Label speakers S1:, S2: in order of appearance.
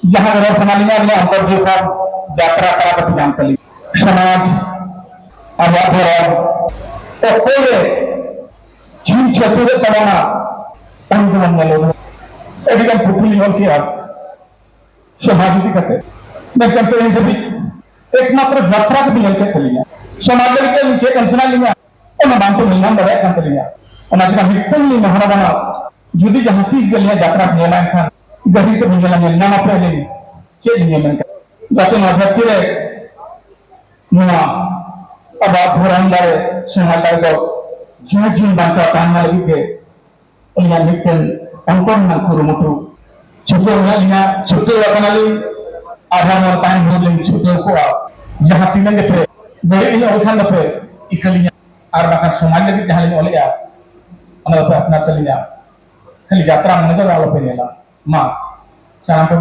S1: जहां अगर समालिया में अंतर देखा यात्रा करा कति जान तली समाज अवाधर ओकोले जीव चतुरे तवाना तंगुवन नलो एडिकल पुतली होल किया समाज की कते मैं कहते हैं जब एकमात्र यात्रा के बिल के तलिया समाज के नीचे कंसना लिया और मानते नहीं बड़े kan तलिया और आज का हिटन ली महाराणा जुदी जहां 30 गलियां यात्रा नेला खान गरी के भंजला में नाम पहले चेक नहीं मन जाते माधव के नुआ अब आप भरन दारे समाज को जीवन बांचा तान लगी के उन्हें मिटन अंकन ना कुरुमुटु छुटे वाला छुटे वाली आधार और तान भरले छुटे को जहां तीन पे बड़े इन ओखान पे इकलिया और बाका समाज लगी जहां ले ओले अना पे अपना तलिया खाली यात्रा मन तो आलो पे नेला मा सारा पे